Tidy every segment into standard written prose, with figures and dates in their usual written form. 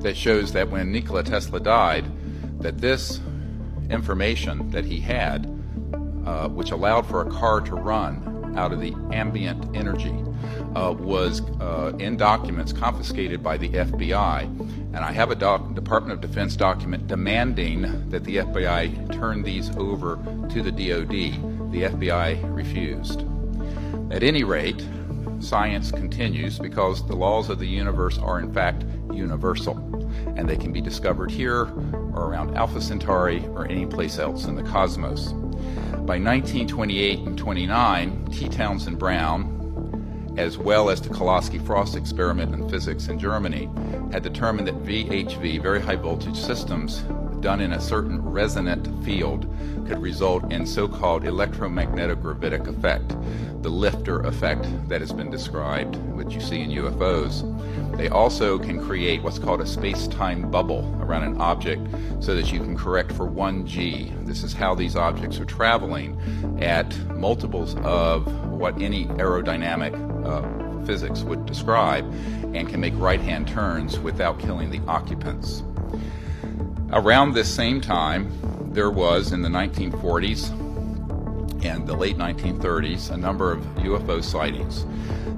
that shows that when Nikola Tesla died, that this information that he had, which allowed for a car to run out of the ambient energy, was in documents confiscated by the FBI. And I have a Department of Defense document demanding that the FBI turn these over to the DoD. The FBI refused. At any rate, science continues because the laws of the universe are in fact universal, and they can be discovered here or around Alpha Centauri or any place else in the cosmos. By 1928 and 29, T. Townsend Brown, as well as the Koloski-Frost experiment in physics in Germany, had determined that VHV, very high voltage systems, done in a certain resonant field could result in so-called electromagnetic-gravitic effect, the lifter effect that has been described, which you see in UFOs. They also can create what's called a space-time bubble around an object so that you can correct for 1G. This is how these objects are traveling at multiples of what any aerodynamic physics would describe, and can make right-hand turns without killing the occupants. Around this same time, there was, in the 1940s and the late 1930s, a number of UFO sightings.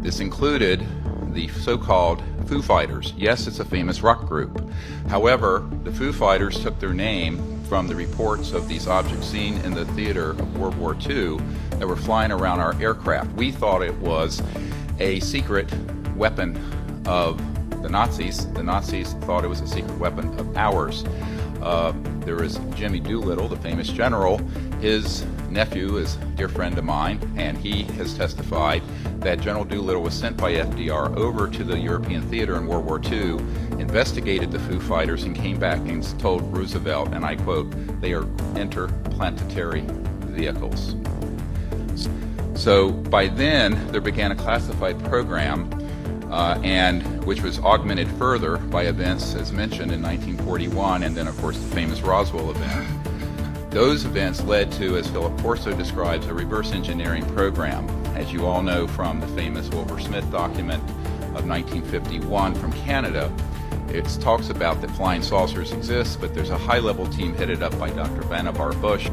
This included the so-called Foo Fighters. Yes, it's a famous rock group. However, the Foo Fighters took their name from the reports of these objects seen in the theater of World War II that were flying around our aircraft. We thought it was a secret weapon of the Nazis. The Nazis thought it was a secret weapon of ours. There is Jimmy Doolittle, the famous general. His nephew is a dear friend of mine, and he has testified that General Doolittle was sent by FDR over to the European theater in World War II, investigated the Foo Fighters, and came back and told Roosevelt, and I quote, "They are interplanetary vehicles." So by then, there began a classified program, and which was augmented further by events, as mentioned, in 1941, and then, of course, the famous Roswell event. Those events led to, as Philip Corso describes, a reverse engineering program. As you all know from the famous Wilbur Smith document of 1951 from Canada, it talks about that flying saucers exist, but there's a high-level team headed up by Dr. Vannevar Bush